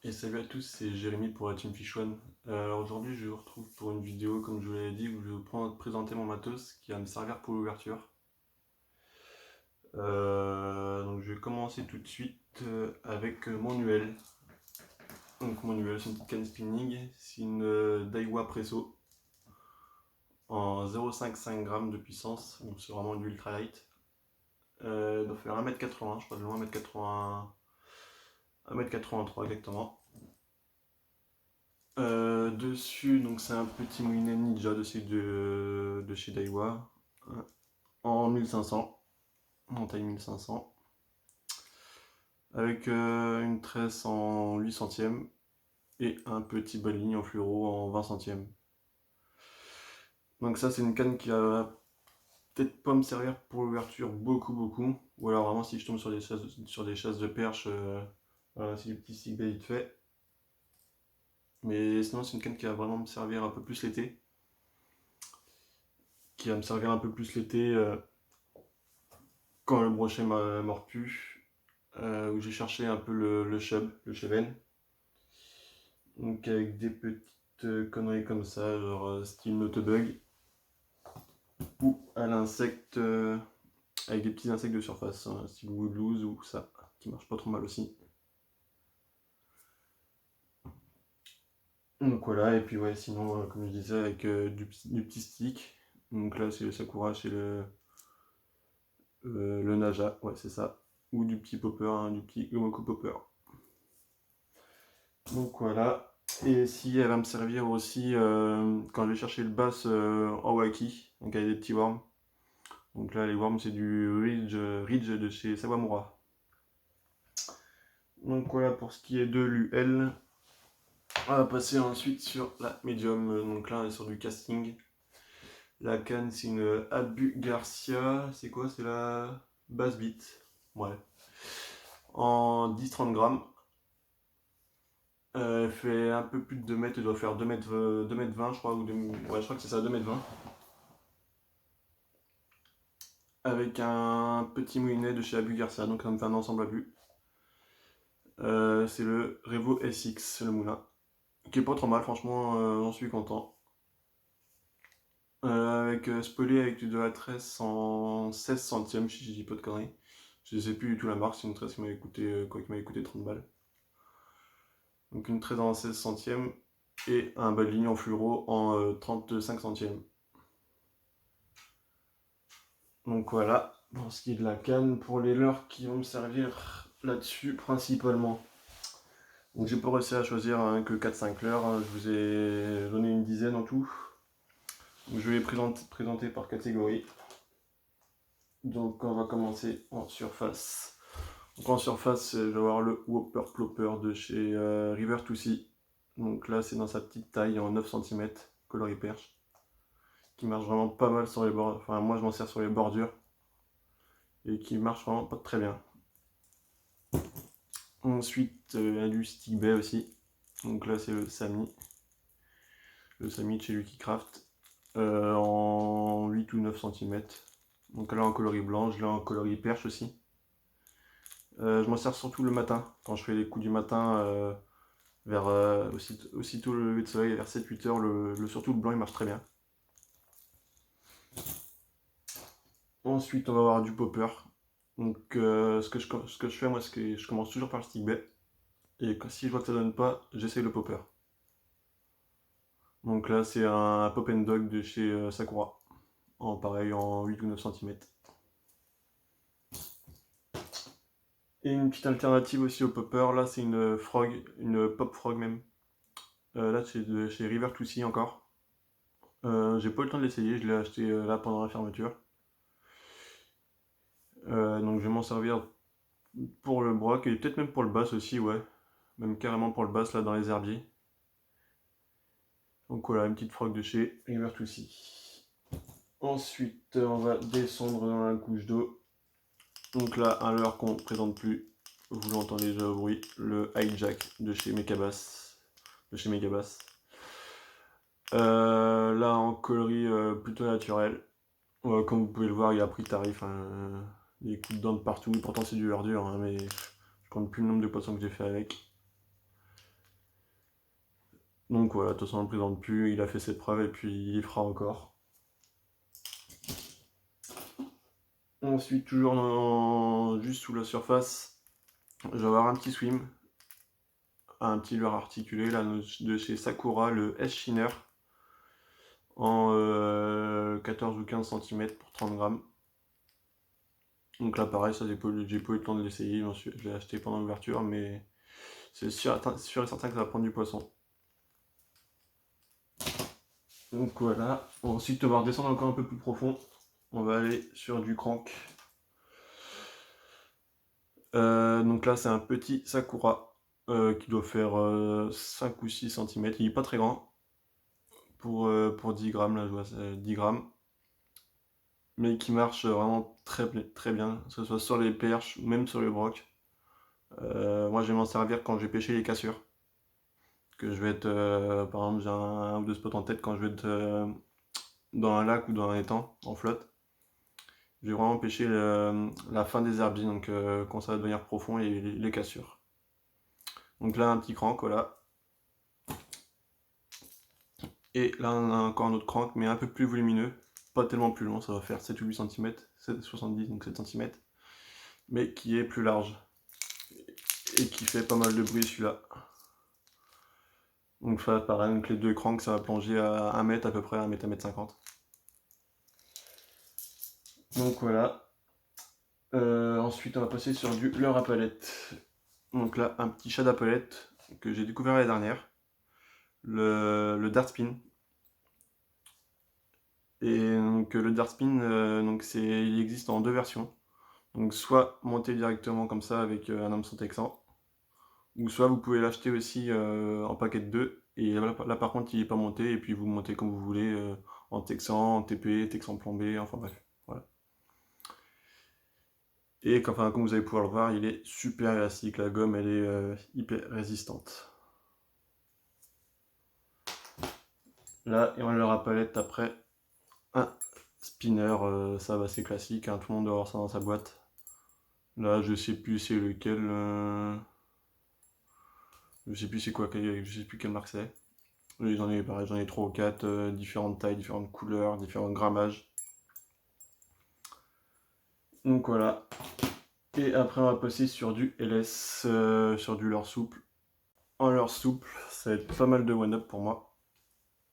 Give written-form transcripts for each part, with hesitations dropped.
Et salut à tous, c'est Jérémy pour la Team Fish One. Alors aujourd'hui, je vous retrouve pour une vidéo, comme je vous l'avais dit, où je vais vous présenter mon matos qui va me servir pour l'ouverture. Donc je vais commencer tout de suite avec mon UL. Donc mon UL, c'est une petite canne spinning, c'est une Daiwa Presso en 0,55 g de puissance, donc c'est vraiment du ultra light. Elle doit faire 1m80, je crois de loin 1m80, 1m83 exactement. Dessus, donc c'est un petit moulinet Ninja de chez Daiwa en 1500, en taille 1500, avec une tresse en 8 centièmes et un petit bas de ligne en fluoro en 20 centièmes. Donc ça c'est une canne qui va peut-être pas me servir pour l'ouverture beaucoup, ou alors vraiment si je tombe sur des chasses de perche, voilà, c'est du petit stick bait vite fait. Mais sinon c'est une canne qui va vraiment me servir un peu plus l'été. Quand le brochet m'a morpu, où j'ai cherché un peu le chub, le cheven. Donc avec des petites conneries comme ça, genre style notebug, ou à l'insecte, avec des petits insectes de surface, hein, style woodlouse ou ça, qui marche pas trop mal aussi. Donc voilà, et puis ouais, sinon, comme je disais, avec du petit stick. Donc là, c'est le Sakura chez le Naja, ouais, c'est ça. Ou du petit popper, hein, du petit Omoko popper. Donc voilà. Et si elle va me servir aussi quand je vais chercher le bass en waki, donc avec des petits worms. Donc là, les worms, c'est du Ridge de chez Sawamura. Donc voilà pour ce qui est de l'UL. On va passer ensuite sur la medium. Donc là, on est sur du casting. La canne, c'est une Abu Garcia. C'est quoi? C'est la Bass Beat. Ouais. En 10-30 grammes. Elle fait un peu plus de 2 mètres. Elle doit faire 2 mètres, 20 je crois. Ouais, je crois que c'est ça, 2 mètres 20. Avec un petit moulinet de chez Abu Garcia. Donc ça me fait un ensemble Abu. C'est le Revo SX, le moulin. Qui est pas trop mal, franchement, j'en suis content. Avec spoilé avec de la tresse en 16 centièmes, si je dis pas de conneries. Je sais plus du tout la marque, c'est une tresse qui m'avait coûté, qui m'avait coûté 30 balles. Donc une tresse en 16 centièmes et un bas de ligne en fluoro en 35 centièmes. Donc voilà, pour ce qui est de la canne, pour les leurres qui vont me servir là-dessus principalement. Donc j'ai pas réussi à choisir que 4-5 leurres, hein. Je vous ai donné une dizaine en tout. Donc, je vais les présenter par catégorie. Donc on va commencer en surface. Donc en surface, je vais avoir le Whopper Plopper de chez River to Sea. Donc là c'est dans sa petite taille en 9 cm, coloris perche. Qui marche vraiment pas mal sur les bords. Enfin moi je m'en sers sur les bordures. Et qui marche vraiment pas très bien. Ensuite il y a du stick bait aussi. Donc là c'est le Sami. Le Sami de chez Lucky Craft. En 8 ou 9 cm. Donc là en coloris blanche, là en coloris perche aussi. Je m'en sers surtout le matin, quand je fais les coups du matin, vers aussitôt le lever de soleil, vers 7-8 heures, surtout le blanc il marche très bien. Ensuite on va avoir du popper. Donc ce que je fais moi, c'est que je commence toujours par le stick bait. Et si je vois que ça donne pas, j'essaye le popper. Donc là c'est un pop and dog de chez Sakura. En pareil en 8 ou 9 cm. Et une petite alternative aussi au popper, là c'est une frog, une pop frog même. Là c'est de chez River to Sea encore. J'ai pas eu le temps de l'essayer, je l'ai acheté là pendant la fermeture. Donc je vais m'en servir pour le broc et peut-être même pour le bass aussi, ouais. Même carrément pour le bass là dans les herbiers. Donc voilà, une petite frog de chez River to Sea. Ensuite, on va descendre dans la couche d'eau. Donc là, un leurre qu'on ne présente plus. Vous l'entendez déjà au bruit, le hijack de chez Megabass. Là en coloris plutôt naturel. Comme vous pouvez le voir, il a pris tarif, hein, des coups de dents de partout. Pourtant c'est du verdure, hein, mais je compte plus le nombre de poissons que j'ai fait avec. Donc voilà, de toute façon on ne le présente plus, il a fait ses preuves et puis il fera encore. Ensuite, toujours juste sous la surface, je vais avoir un petit swim, un petit leurre articulé là, de chez Sakura, le S-Shiner, en 14 ou 15 cm pour 30 grammes. Donc là pareil, ça j'ai pas eu le temps de l'essayer, je l'ai acheté pendant l'ouverture, mais c'est sûr et certain que ça va prendre du poisson. Donc voilà, ensuite on va redescendre encore un peu plus profond, on va aller sur du crank. Donc là c'est un petit Sakura qui doit faire 5 ou 6 cm, il est pas très grand pour 10 grammes, là je vois 10 grammes, mais qui marche vraiment très bien, que ce soit sur les perches ou même sur les brocs. Moi je vais m'en servir quand je vais pêcher les cassures, que je vais être, par exemple j'ai un ou deux spots en tête quand je vais être dans un lac ou dans un étang en flotte. Je vais vraiment pêcher la fin des herbiers, donc quand ça va devenir profond, et les cassures. Donc là un petit crank, voilà. Et là on a encore un autre crank, mais un peu plus volumineux, pas tellement plus long, ça va faire 7 ou 8 cm, 70 donc 7 cm, mais qui est plus large. Et qui fait pas mal de bruit celui-là. Donc ça pareil, donc les deux cranks ça va plonger à 1 mètre à peu près, 1 mètre, 1 mètre 50. Donc voilà. Ensuite on va passer sur du leurre à palette. Donc là un petit chat à palette que j'ai découvert l'année dernière. Le Dart Spin. Et donc le Dart Spin, il existe en deux versions. Donc soit monté directement comme ça avec un hameçon texan, ou soit vous pouvez l'acheter aussi en paquet de 2. Et là par contre il n'est pas monté, et puis vous montez comme vous voulez, en texan, en TP, texan plombé, enfin bref. Voilà. Et enfin, comme vous allez pouvoir le voir, il est super élastique, la gomme elle est hyper résistante. Là, et on le rappelette après un spinner, ça va c'est classique, hein, tout le monde doit avoir ça dans sa boîte. Là, je sais plus c'est lequel, je sais plus c'est quoi, je sais plus quelle marque c'est. J'en ai pareil, j'en ai 3 ou 4, différentes tailles, différentes couleurs, différents grammages. Donc voilà. Et après on va passer sur du LS, sur du leurre souple. En leurre souple, ça va être pas mal de one-up pour moi.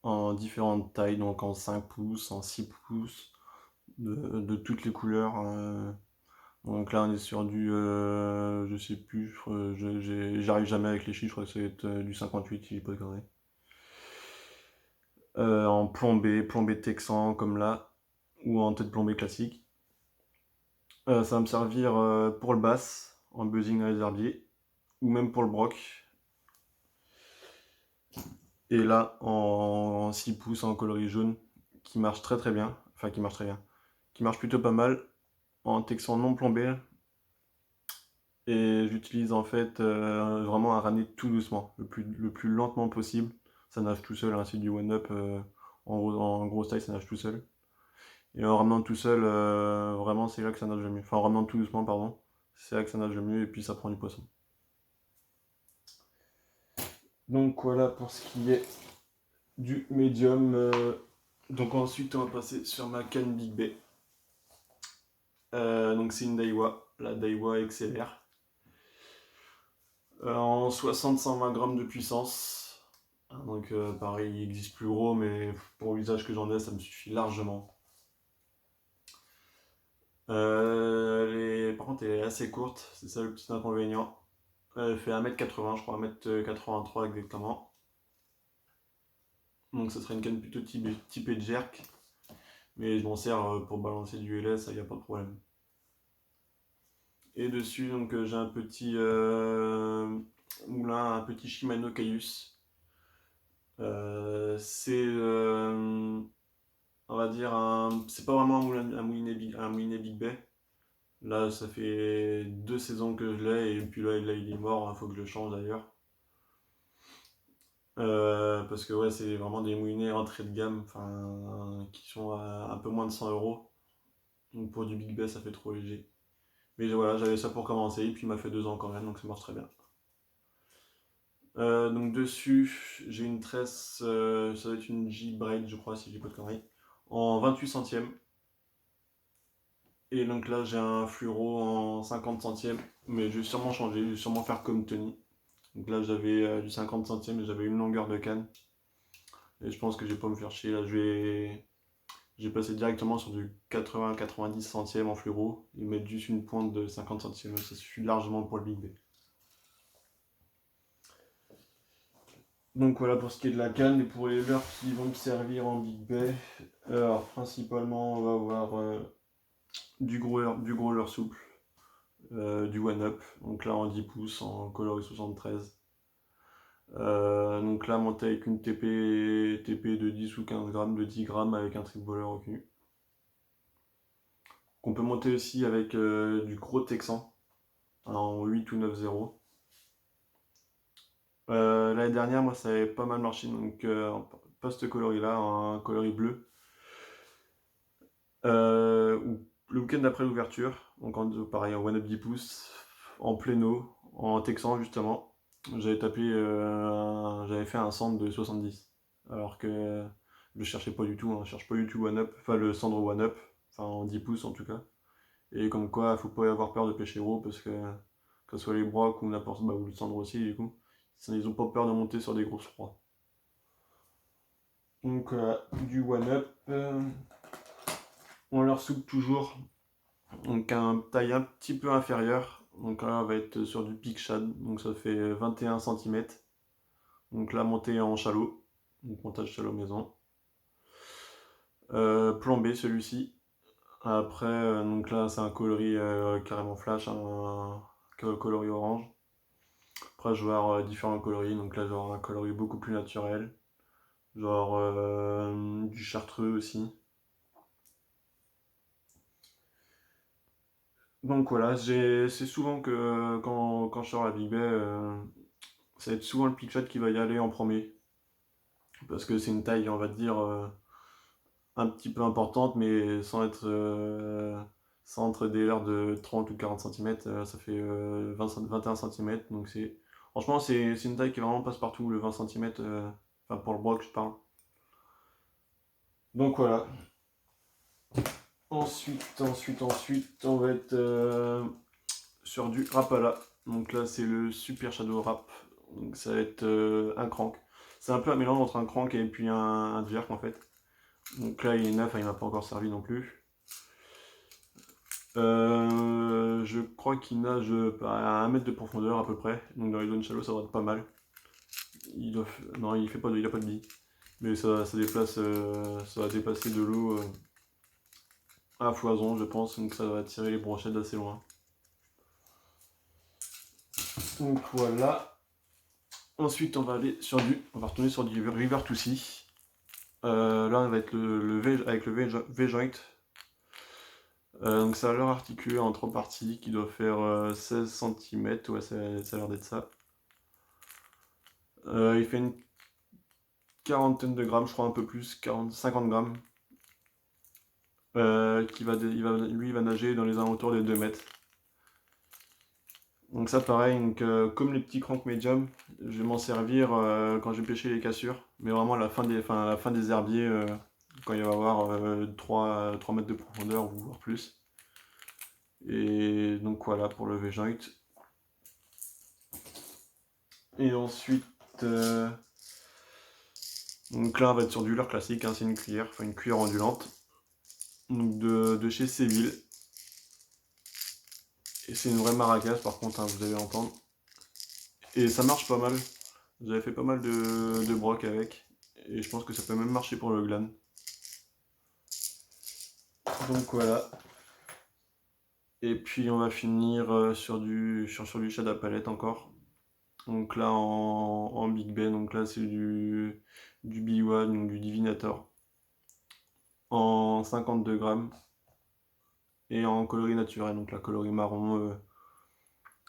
En différentes tailles, donc en 5 pouces, en 6 pouces, de toutes les couleurs. Donc là on est sur du, je sais plus, j'arrive jamais avec les chiffres, je crois que ça va être du 58 si j'ai pas de conneries. En plombé texan comme là, ou en tête plombée classique. Ça va me servir pour le bass, en buzzing dans les herbiers, ou même pour le broc. Et là, en 6 pouces en coloris jaune, qui marche très bien, enfin qui marche très bien, qui marche plutôt pas mal, en texan non plombé. Et j'utilise en fait vraiment à ramener tout doucement, le plus lentement possible. Ça nage tout seul, hein, c'est du one-up, en grosse taille ça nage tout seul. Et en ramenant tout seul, vraiment c'est là que ça nage le mieux. Enfin en ramenant tout doucement, pardon, c'est là que ça nage le mieux et puis ça prend du poisson. Donc voilà pour ce qui est du médium. Donc ensuite on va passer sur ma canne Big Bay. Donc c'est une Daiwa, la Daiwa XLR. En 60-120 grammes de puissance. Donc pareil, il existe plus gros, mais pour l'usage que j'en ai, ça me suffit largement. Par contre, elle est assez courte, c'est ça le petit inconvénient. Elle fait 1m80, je crois, 1m83 exactement. Donc ça serait une canne plutôt typée de jerk. Mais je m'en sers pour balancer du LS, ça y a pas de problème. Et dessus, donc j'ai un petit moulin, un petit Shimano Caius. C'est, on va dire, c'est pas vraiment un moulinet Big Bay. Là, ça fait 2 saisons que je l'ai, et puis là il est mort, il faut que je le change d'ailleurs. Parce que ouais, c'est vraiment des moulinets entrée de gamme, enfin, qui sont à un peu moins de 100 euros. Donc pour du Big Bay, ça fait trop léger. Mais voilà, j'avais ça pour commencer, et puis il m'a fait 2 ans quand même, donc ça marche très bien. Donc dessus, j'ai une tresse, ça doit être une J-Braid, je crois, si je dis pas de conneries, en 28 centièmes. Et donc là, j'ai un fluoro en 50 centièmes, mais je vais sûrement changer, je vais sûrement faire comme Tony. Donc là, j'avais du 50 centièmes et j'avais une longueur de canne. Et je pense que je vais pas me faire chier, là, je vais passer directement sur du 80-90 centièmes en fluoro et mettre juste une pointe de 50 centièmes, ça suffit largement pour le Big B. Donc voilà pour ce qui est de la canne, et pour les leurres qui vont me servir en Big Bay, alors principalement on va avoir du gros leurre souple, du One Up, donc là en 10 pouces en coloris 73. Donc là monté avec une TP de 10 ou 15 grammes, de 10 grammes avec un trickballer au cul. Qu'on peut monter aussi avec du gros Texan en 8 ou 9-0. L'année dernière, moi ça avait pas mal marché, donc pas ce coloris là, un coloris bleu. Le week-end d'après l'ouverture, donc pareil en One Up 10 pouces, en pléno, en Texan justement, j'avais fait un centre de 70. Alors que je cherchais pas du tout, je cherche pas du tout One Up, enfin le Sandro One Up, enfin en 10 pouces en tout cas. Et comme quoi, faut pas avoir peur de pêcher gros parce que ce soit les brocs ou n'importe, bah, ou le Sandro aussi du coup, ils ont pas peur de monter sur des grosses proies. Donc du One Up, on leur soupe toujours. Donc un taille un petit peu inférieure. Donc là on va être sur du Peak Shad. Donc ça fait 21 cm. Donc là monté en chalot. Donc montage chalot maison. Plan B celui-ci. Après donc là c'est un coloris carrément flash, un coloris orange. Après je vais avoir différents coloris. Donc là je vais avoir un coloris beaucoup plus naturel. Genre du chartreux aussi. Donc voilà, c'est souvent que quand je sors la Big Bay, ça va être souvent le Peak Shad qui va y aller en premier. Parce que c'est une taille, on va dire, un petit peu importante, mais sans être des leurres de 30 ou 40 cm, ça fait 21 cm. Donc franchement, c'est une taille qui vraiment passe partout, le 20 cm, enfin pour le broc, je parle. Donc voilà. Ensuite, on va être sur du Rapala. Donc là, c'est le Super Shadow Rap. Donc ça va être un crank. C'est un peu un mélange entre un crank et puis un jerk en fait. Donc là, il est neuf, il m'a pas encore servi non plus. Je crois qu'il nage à 1 mètre de profondeur à peu près. Donc dans les zones shallow, ça va être pas mal. Non, il a pas de billes. Mais ça déplace, ça va dépasser de l'eau à foison, je pense. Donc ça va tirer les brochettes d'assez loin. Donc voilà. Ensuite, on va retourner sur du River to Sea. Là, on va être avec le V-joint. Donc ça a leur articulé en 3 parties qui doit faire 16 cm, ouais ça a l'air d'être ça. Il fait une quarantaine de grammes, je crois un peu plus, 50 grammes. Lui il va nager dans les alentours des 2 mètres. Donc ça pareil, comme les petits cranks médium, je vais m'en servir quand je vais pêcher les cassures, mais vraiment à la fin des herbiers, quand il va y avoir 3 mètres de profondeur, voire plus. Et donc voilà pour le V-joint. Et ensuite, donc là on va être sur du leurre classique, hein, c'est une cuillère ondulante. Donc de chez Séville. Et c'est une vraie maracas par contre, hein, vous allez l'entendre. Et ça marche pas mal. J'avais fait pas mal de broc avec. Et je pense que ça peut même marcher pour le gland. Donc voilà. Et puis on va finir sur du shad à palette encore. Donc là en Big Ben, donc là c'est du Biwa, donc du Divinator. En 52 grammes. Et en coloris naturel, donc la coloris marron,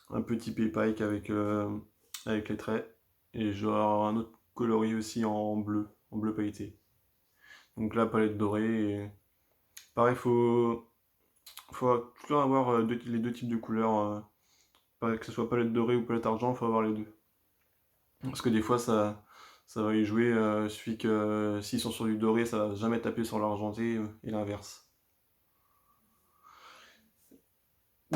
un petit paypike avec les traits. Et genre un autre coloris aussi en bleu pailleté. Donc là, palette dorée. Et pareil, faut toujours avoir les deux types de couleurs. Pareil, que ce soit palette dorée ou palette argent, il faut avoir les deux. Parce que des fois ça va y jouer, il suffit que s'ils sont sur du doré, ça va jamais taper sur l'argenté et l'inverse.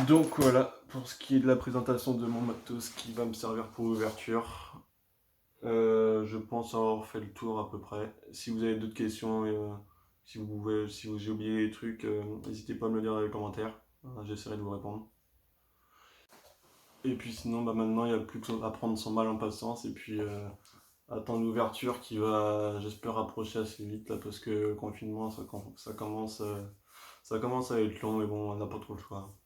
Donc voilà, pour ce qui est de la présentation de mon matos qui va me servir pour l'ouverture. Je pense avoir fait le tour à peu près. Si vous avez d'autres questions, si j'ai oublié des trucs, n'hésitez pas à me le dire dans les commentaires. J'essaierai de vous répondre. Et puis sinon, bah maintenant, il n'y a plus qu'à prendre son mal en patience et puis attendre l'ouverture qui va, j'espère, approcher assez vite là, parce que le confinement, ça commence à être long, mais bon, on n'a pas trop le choix.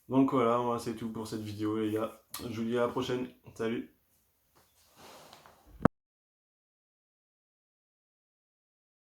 Donc voilà, moi c'est tout pour cette vidéo les gars. Je vous dis à la prochaine. Salut!